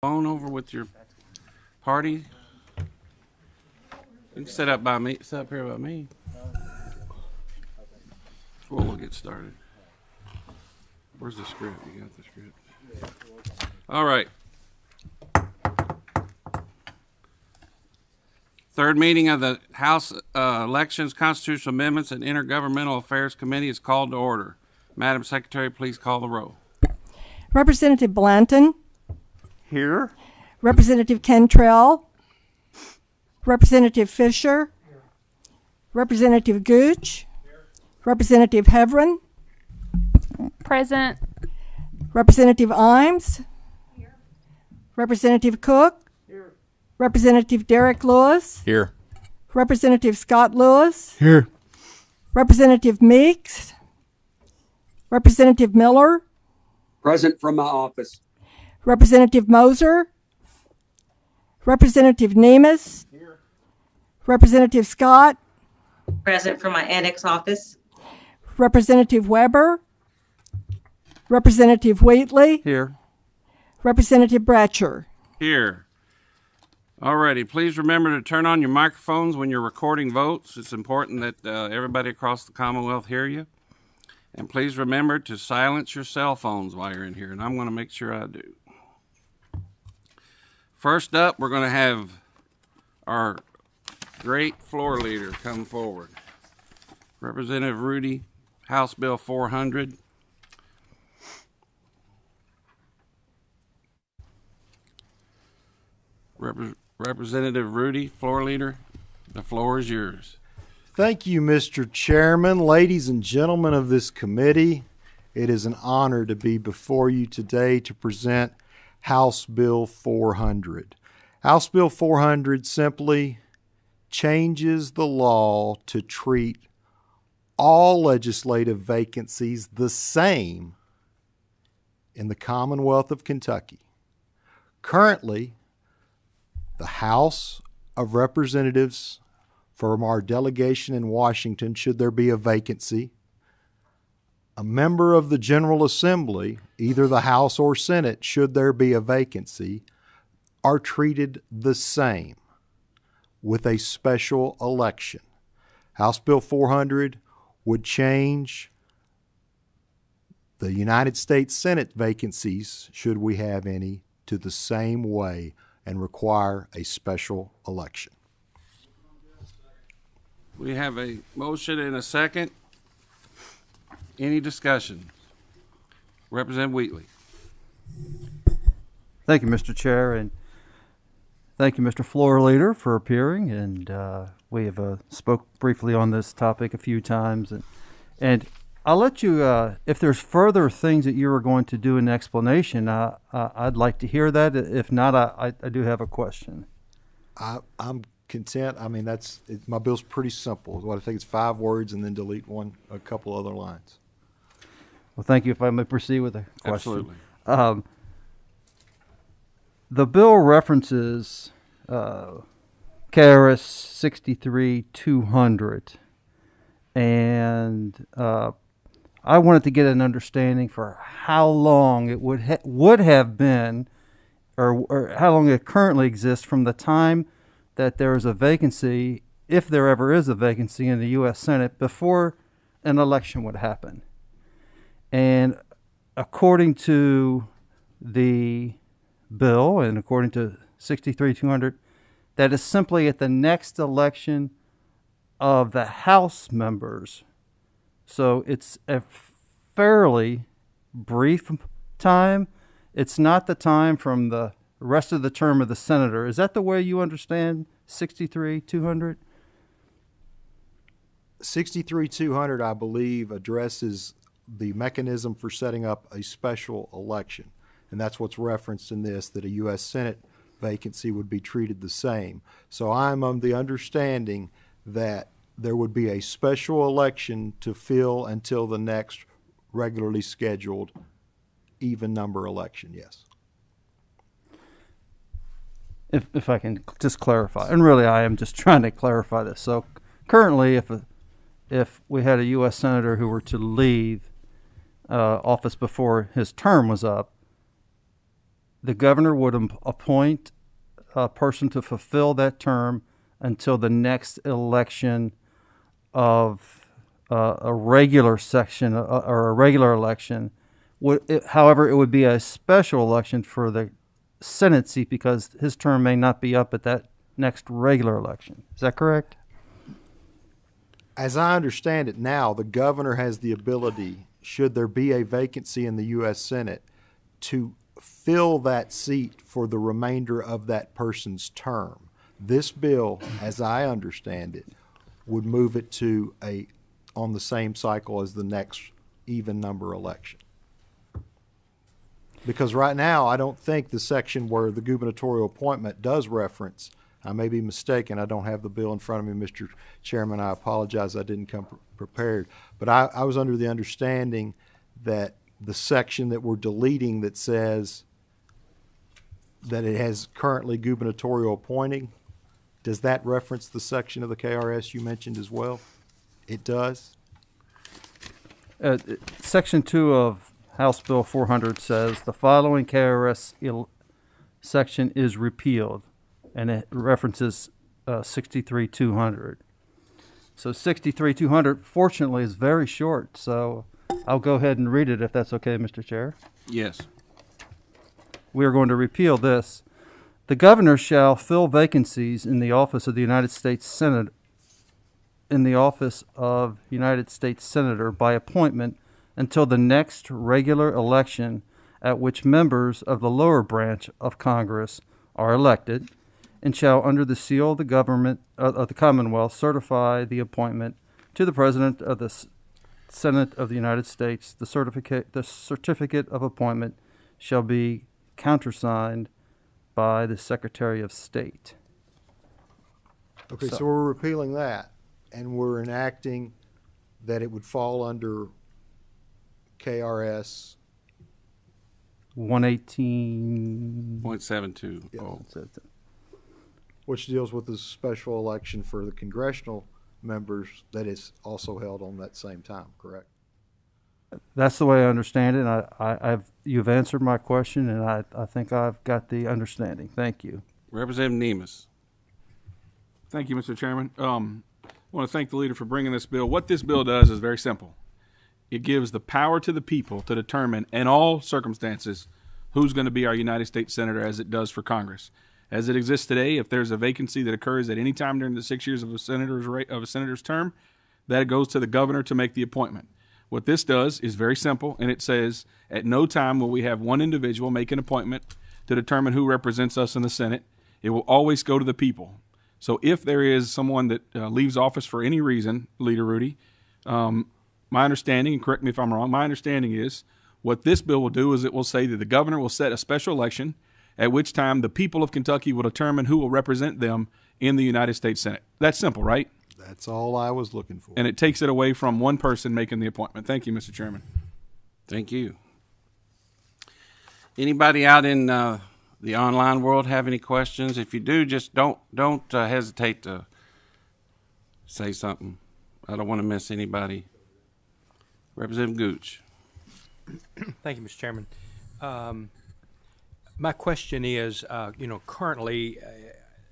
Phone over with your party. You can sit up by me. Sit up here by me. Well, we'll get started. Where's the script? You got the script. All right. Third meeting of the House Elections, Constitutional Amendments, and Intergovernmental Affairs Committee is called to order. Madam Secretary, please call the roll. Representative Blanton. Here. Representative Cantrell. Representative Fisher. Here. Representative Gooch. Here. Representative Heverin. Present. Representative Imes. Here. Representative Cook. Here. Representative Derek Lewis. Here. Representative Scott Lewis. Here. Representative Meeks. Representative Miller. Present from my office. Representative Moser. Representative Nemes. Here. Representative Scott. Present from my annex office. Representative Weber. Representative Wheatley. Here. Representative Bratcher. Here. Alrighty, please remember to turn on your microphones when you're recording votes. It's important that everybody across the Commonwealth hear you. And please remember to silence your cell phones while you're in here, and I'm going to make sure I do. First up, we're going to have our great floor leader come forward. Representative Rudy, House Bill 400. Representative Rudy, floor leader, the floor is yours. Thank you, Mr. Chairman. Ladies and gentlemen of this committee, it is an honor to be before you today to present House Bill 400. House Bill 400 simply changes the law to treat all legislative vacancies the same in the Commonwealth of Kentucky. Currently, the House of Representatives from our delegation in Washington, should there be a vacancy, a member of the General Assembly, either the House or Senate, should there be a vacancy, are treated the same with a special election. House Bill 400 would change the United States Senate vacancies, should we have any, to the same way and require a special election. We have a motion and a second. Any discussion? Representative Wheatley. Thank you, Mr. Chair, and thank you, Mr. Floor Leader, for appearing. And we have spoke briefly on this topic a few times, and I'll let you. If there's further things that you are going to do in explanation, I'd like to hear that. If not, I do have a question. I'm content. I mean, my bill's pretty simple. What I think it's 5 words and then delete a couple other lines. Well, thank you. If I may proceed with a question. Absolutely. The bill references KRS 63-200, and I wanted to get an understanding for how long it would have been, or how long it currently exists from the time that there is a vacancy, if there ever is a vacancy in the U.S. Senate, before an election would happen. And according to the bill and according to 63-200, that is simply at the next election of the House members. So it's a fairly brief time. It's not the time from the rest of the term of the senator. Is that the way you understand 63-200? 63-200, I believe, addresses the mechanism for setting up a special election. And that's what's referenced in this, that a U.S. Senate vacancy would be treated the same. So I'm of the understanding that there would be a special election to fill until the next regularly scheduled even number election, yes. If I can just clarify, and really I am just trying to clarify this. So currently, if we had a U.S. Senator who were to leave office before his term was up, the governor would appoint a person to fulfill that term until the next election of a regular section or a regular election. However, it would be a special election for the Senate seat because his term may not be up at that next regular election. Is that correct? As I understand it now, the governor has the ability, should there be a vacancy in the U.S. Senate, to fill that seat for the remainder of that person's term. This bill, as I understand it, would move it to on the same cycle as the next even number election. Because right now, I don't think the section where the gubernatorial appointment does reference, I may be mistaken, I don't have the bill in front of me, Mr. Chairman, I apologize, I didn't come prepared. But I was under the understanding that the section that we're deleting that says that it has currently gubernatorial appointing, does that reference the section of the KRS you mentioned as well? It does? Section 2 of House Bill 400 says the following KRS section is repealed, and it references 63-200. So 63-200, fortunately, is very short, so I'll go ahead and read it if that's okay, Mr. Chair. Yes. We are going to repeal this. The governor shall fill vacancies in the office of the United States Senate Senator by appointment until the next regular election at which members of the lower branch of Congress are elected, and shall, under the seal of the government of the Commonwealth, certify the appointment to the President of the Senate of the United States. The certificate of appointment shall be countersigned by the Secretary of State. Okay, so we're repealing that, and we're enacting that it would fall under KRS 118. 0.72. Yeah. Oh. which deals with the special election for the congressional members that is also held on that same time, correct? That's the way I understand it. And you've answered my question, and I think I've got the understanding. Thank you. Representative Nemus. Thank you, Mr. Chairman. I want to thank the leader for bringing this bill. What this bill does is very simple. It gives the power to the people to determine, in all circumstances, who's going to be our United States Senator, as it does for Congress. As it exists today, if there's a vacancy that occurs at any time during the 6 years of a senator's term, that goes to the governor to make the appointment. What this does is very simple, and it says, at no time will we have one individual make an appointment to determine who represents us in the Senate. It will always go to the people. So if there is someone that leaves office for any reason, Leader Rudy, my understanding, and correct me if I'm wrong, my understanding is what this bill will do is it will say that the governor will set a special election at which time the people of Kentucky will determine who will represent them in the United States Senate. That's simple, right? That's all I was looking for. And it takes it away from one person making the appointment. Thank you, Mr. Chairman. Thank you. Anybody out in the online world have any questions? If you do, just don't hesitate to say something. I don't want to miss anybody. Representative Gooch. Thank you, Mr. Chairman. My question is, currently,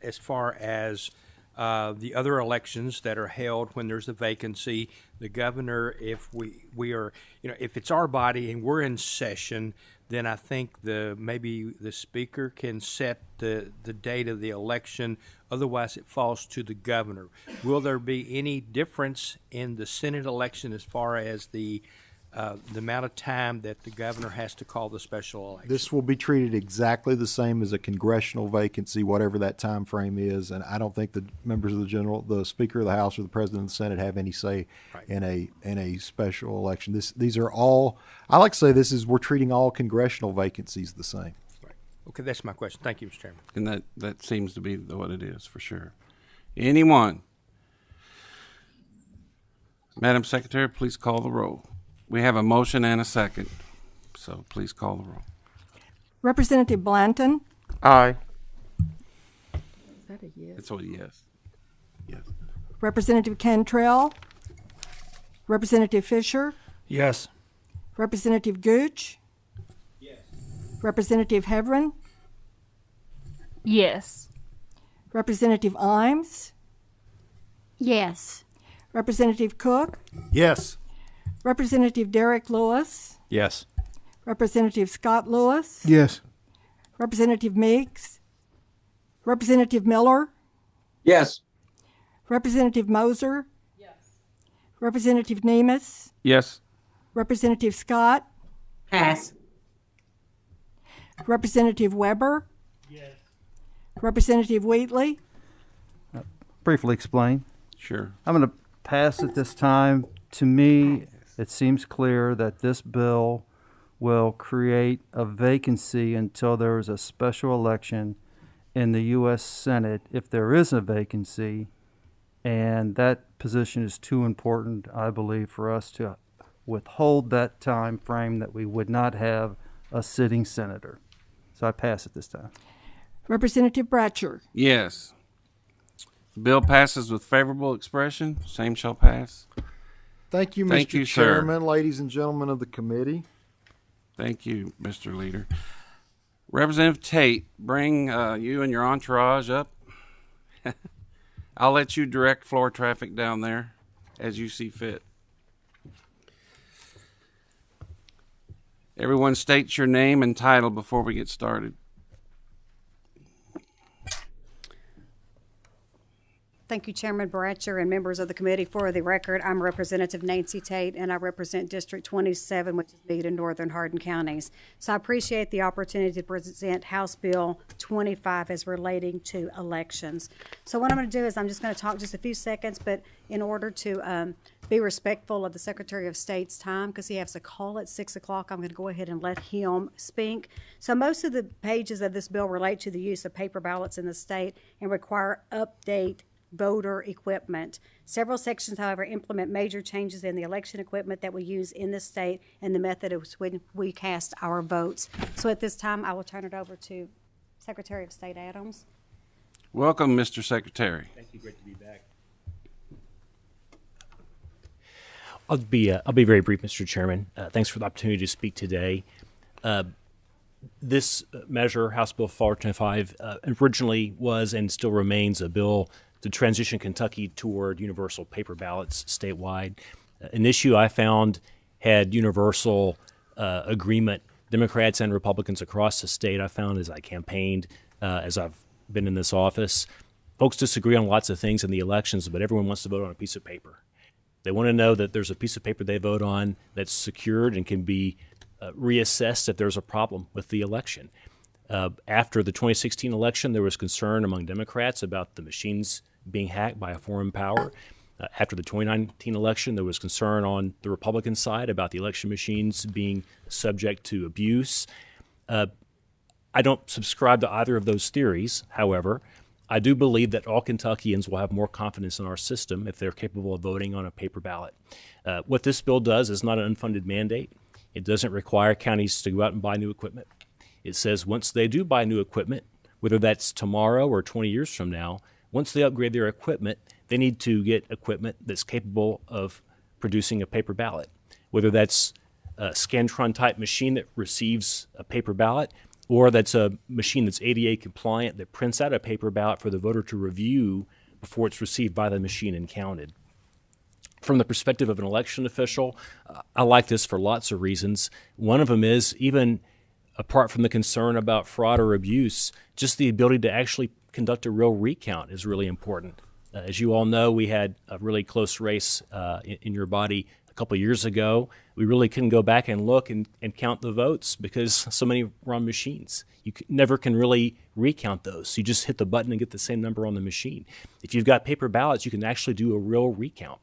as far as the other elections that are held when there's a vacancy, the governor, if we are, if it's our body and we're in session, then I think maybe the speaker can set the date of the election. Otherwise, it falls to the governor. Will there be any difference in the Senate election as far as the amount of time that the governor has to call the special election? This will be treated exactly the same as a congressional vacancy, whatever that time frame is, and I don't think the members of the Speaker of the House or the President of the Senate have any say in a special election. These are all, I like to say we're treating all congressional vacancies the same. Right. Okay, that's my question. Thank you, Mr. Chairman. And that seems to be what it is, for sure. Anyone? Madam Secretary, please call the roll. We have a motion and a second, so please call the roll. Representative Blanton. Aye. Is that a yes? It's a yes. Yes. Representative Cantrell. Representative Fisher. Yes. Representative Gooch. Yes. Representative Heverin. Yes. Representative Imes, Yes. Representative Cook, Yes. Representative Derek Lewis, Yes. Representative Scott Lewis, Yes. Representative Meeks, Representative Miller, Yes. Representative Moser, Representative Nemus, Yes. Representative Scott, Pass. Representative Weber, Representative Wheatley, Briefly explain. Sure. I'm going to pass it this time. To me, it seems clear that this bill will create a vacancy until there is a special election in the U.S. Senate, if there is a vacancy, and that position is too important, I believe, for us to withhold that time frame that we would not have a sitting senator. So I pass it this time. Representative Bratcher, Yes. The bill passes with favorable expression. Same shall pass. Thank you, Thank Mr. you, sir. Chairman, ladies and gentlemen of the committee. Thank you, Mr. Leader. Representative Tate, bring you and your entourage up. I'll let you direct floor traffic down there as you see fit. Everyone states your name and title before we get started. Thank you, Chairman Bratcher and members of the committee. For the record, I'm Representative Nancy Tate, and I represent District 27, which is Meade and Northern Hardin counties. So I appreciate the opportunity to present House Bill 25 as relating to elections. So what I'm going to do is I'm just going to talk just a few seconds, but in order to be respectful of the Secretary of State's time, because he has a call at 6 o'clock, I'm going to go ahead and let him speak. So most of the pages of this bill relate to the use of paper ballots in the state and require update voter equipment. Several sections, however, implement major changes in the election equipment that we use in the state and the method of which we cast our votes. So at this time, I will turn it over to Secretary of State Adams. Welcome, Mr. Secretary. Thank you. Great to be back. I'll be very brief, Mr. Chairman. Thanks for the opportunity to speak today. This measure, House Bill 425, originally was and still remains a bill to transition Kentucky toward universal paper ballots statewide. An issue I found had universal agreement. Democrats and Republicans across the state, I found as I campaigned, as I've been in this office, folks disagree on lots of things in the elections, but everyone wants to vote on a piece of paper. They want to know that there's a piece of paper they vote on that's secured and can be reassessed if there's a problem with the election. After the 2016 election, there was concern among Democrats about the machines being hacked by a foreign power. After the 2019 election, there was concern on the Republican side about the election machines being subject to abuse. I don't subscribe to either of those theories. However, I do believe that all Kentuckians will have more confidence in our system if they're capable of voting on a paper ballot. What this bill does is not an unfunded mandate. It doesn't require counties to go out and buy new equipment. It says once they do buy new equipment, whether that's tomorrow or 20 years from now, once they upgrade their equipment, they need to get equipment that's capable of producing a paper ballot, whether that's a Scantron-type machine that receives a paper ballot, or that's a machine that's ADA compliant that prints out a paper ballot for the voter to review before it's received by the machine and counted. From the perspective of an election official, I like this for lots of reasons. One of them is, even apart from the concern about fraud or abuse, just the ability to actually conduct a real recount is really important. As you all know, we had a really close race in your body a couple of years ago. We really couldn't go back and look and count the votes because so many were on machines. You never can really recount those. You just hit the button and get the same number on the machine. If you've got paper ballots, you can actually do a real recount.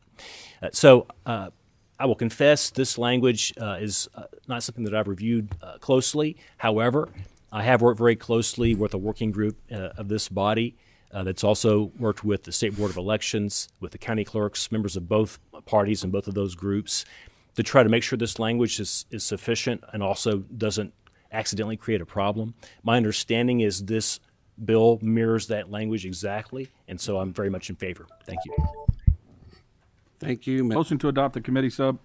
So I will confess this language is not something that I've reviewed closely. However, I have worked very closely with a working group of this body that's also worked with the State Board of Elections, with the county clerks, members of both parties and both of those groups, to try to make sure this language is sufficient and also doesn't accidentally create a problem. My understanding is this bill mirrors that language exactly, and so I'm very much in favor. Thank you. Thank you. Motion to adopt the committee sub.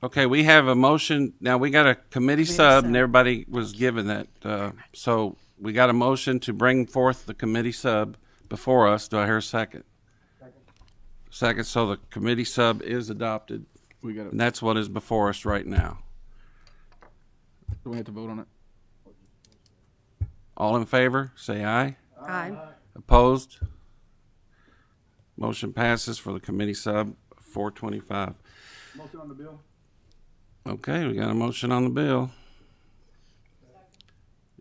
Okay, we have a motion. Now, we got a committee sub, and everybody was given that. So we got a motion to bring forth the committee sub before us. Do I hear a second? Second, so the committee sub is adopted. We got it. And that's what is before us right now. Do we have to vote on it? All in favor, say aye. Aye. Opposed? Motion passes for the committee sub 425. Motion on the bill. Okay, we got a motion on the bill.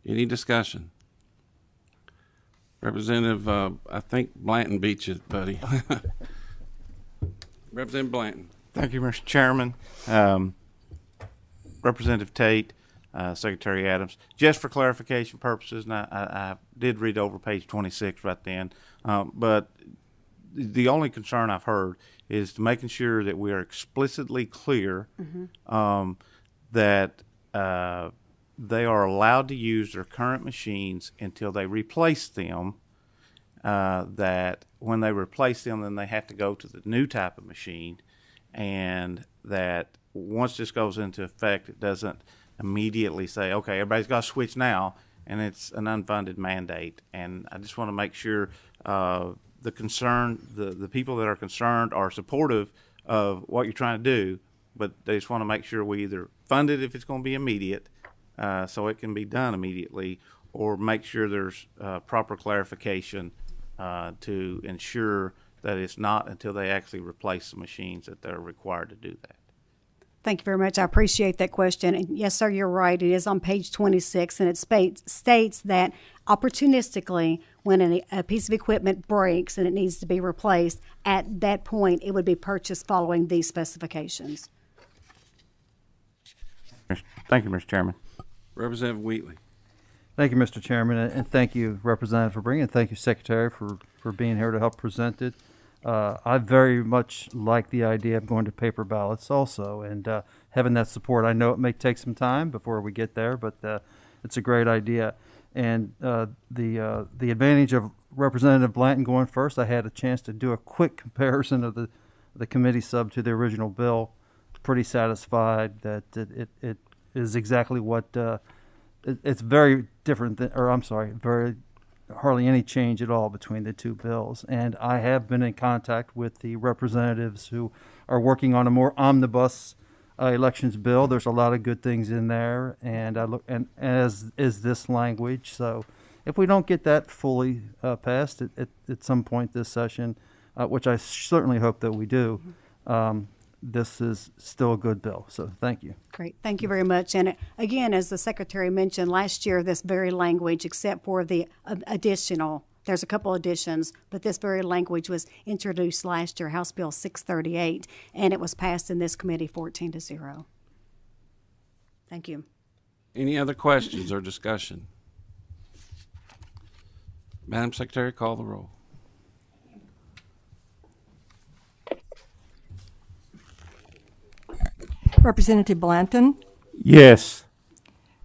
Any discussion? Representative, I think Blanton beat you, buddy. Representative Blanton. Thank you, Mr. Chairman. Representative Tate, Secretary Adams. Just for clarification purposes, and I did read over page 26 right then, but the only concern I've heard is making sure that we are explicitly clear that they are allowed to use their current machines until they replace them. That when they replace them, then they have to go to the new type of machine, and that once this goes into effect, it doesn't immediately say, okay, everybody's got to switch now, and it's an unfunded mandate. And I just want to make sure the people that are concerned are supportive of what you're trying to do, but they just want to make sure we either fund it if it's going to be immediate, so it can be done immediately, or make sure there's proper clarification to ensure that it's not until they actually replace the machines that they're required to do that. Thank you very much. I appreciate that question. And yes, sir, you're right. It is on page 26, and it states that opportunistically, when a piece of equipment breaks and it needs to be replaced, at that point, it would be purchased following these specifications. Thank you, Mr. Chairman. Representative Wheatley. Thank you, Mr. Chairman, and thank you, Representative, for bringing it. Thank you, Secretary, for being here to help present it. I very much like the idea of going to paper ballots also, and having that support. I know it may take some time before we get there, but it's a great idea. And the advantage of Representative Blanton going first, I had a chance to do a quick comparison of the committee sub to the original bill. Pretty satisfied that it is exactly what it's very different than, or I'm sorry, very hardly any change at all between the two bills. And I have been in contact with the representatives who are working on a more omnibus elections bill. There's a lot of good things in there, and as is this language. So if we don't get that fully passed at some point this session, which I certainly hope that we do, this is still a good bill. So thank you. Great. Thank you very much. And again, as the Secretary mentioned, last year, this very language, except for the there's a couple additions, but this very language was introduced last year, House Bill 638, and it was passed in this committee 14-0. Thank you. Any other questions or discussion? Madam Secretary, call the roll. Representative Blanton, Yes.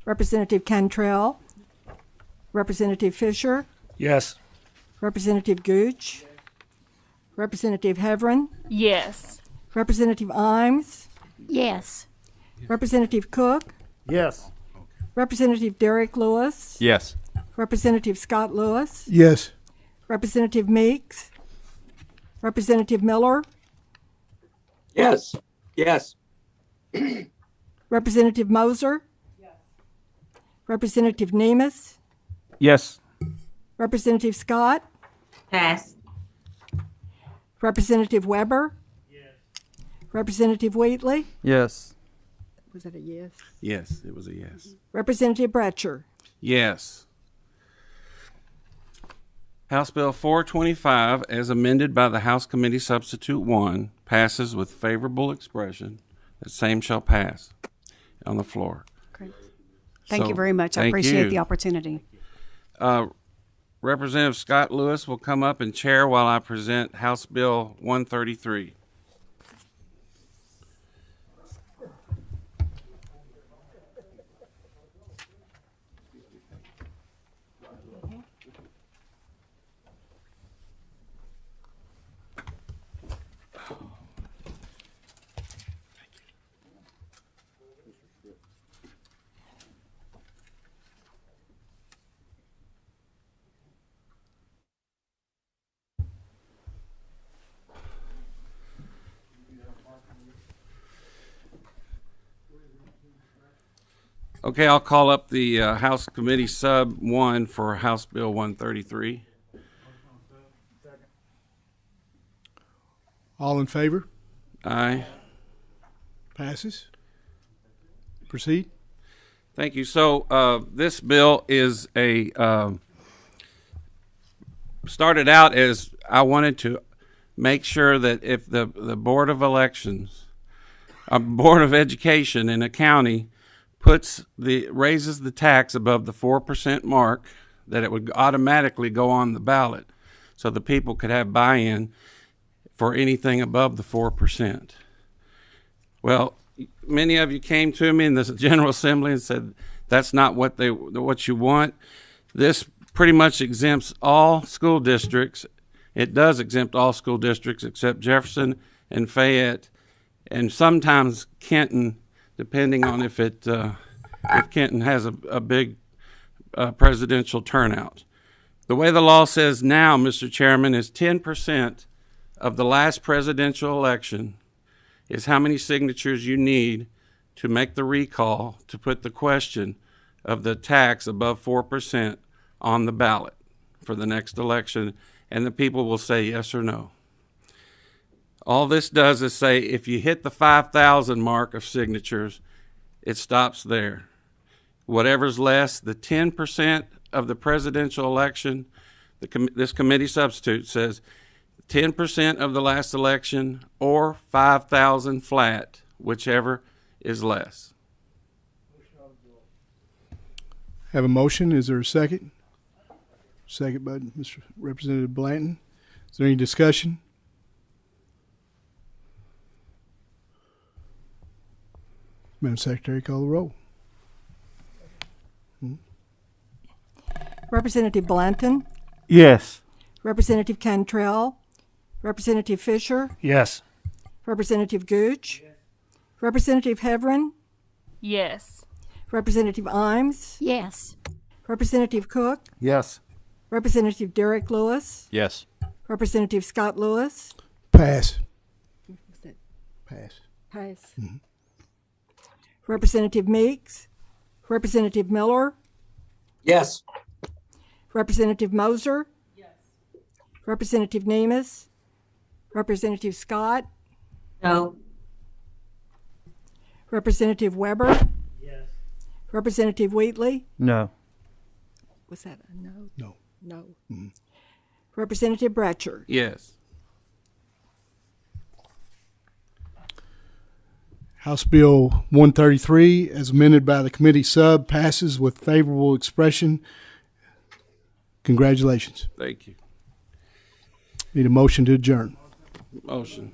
Representative Cantrell, Representative Fisher, Yes. Representative Gooch, Representative Heverin, Yes. Representative Imes, Yes. Representative Cook, Yes. Representative Derek Lewis, Yes. Representative Scott Lewis, Yes. Representative Meeks, Representative Miller, Yes. Yes. Representative Moser, Representative Nemus, Yes. Representative Scott, Pass. Representative Weber, Representative Wheatley. Yes. Was that a yes? Yes, it was a yes. Representative Bratcher. Yes. House Bill 425, as amended by the House Committee Substitute 1, passes with favorable expression. The same shall pass on the floor. Great. Thank you very much. I appreciate the opportunity. Representative Scott Lewis will come up and chair while I present House Bill 133. Okay, I'll call up the House Committee Sub 1 for House Bill 133. All in favor? Aye. Passes. Proceed. Thank you. So this bill is started out as I wanted to make sure that if the Board of Elections, Board of Education in a county raises the tax above the 4% mark, that it would automatically go on the ballot so the people could have buy-in for anything above the 4%. Well, many of you came to me in the General Assembly and said that's not what you want. This pretty much exempts all school districts. It does exempt all school districts except Jefferson and Fayette, and sometimes Kenton, depending on if Kenton has a big presidential turnout. The way the law says now, Mr. Chairman, is 10% of the last presidential election is how many signatures you need to make the recall to put the question of the tax above 4% on the ballot for the next election, and the people will say yes or no. All this does is say if you hit the 5,000 mark of signatures, it stops there. Whatever's less, the 10% of the presidential election, this committee substitute says 10% of the last election or 5,000 flat, whichever is less. Have a motion. Is there a second? Second by Mr. Representative Blanton. Is there any discussion? Madam Secretary, call the roll. Representative Blanton, Yes. Representative Cantrell, Representative Fisher, Yes. Representative Gooch, Representative Heverin, Yes. Representative Imes, Yes. Representative Cook, Yes. Representative Derek Lewis, Yes. Representative Scott Lewis. Pass. Pass. Pass. Representative Meeks, Representative Miller, Yes. Representative Moser, Representative Nemes, Representative Scott, No. Representative Weber, Representative Wheatley. No. Was that a no? No. No. Representative Bratcher. Yes. House Bill 133, as amended by the committee sub, passes with favorable expression. Congratulations. Thank you. Need a motion to adjourn. Motion.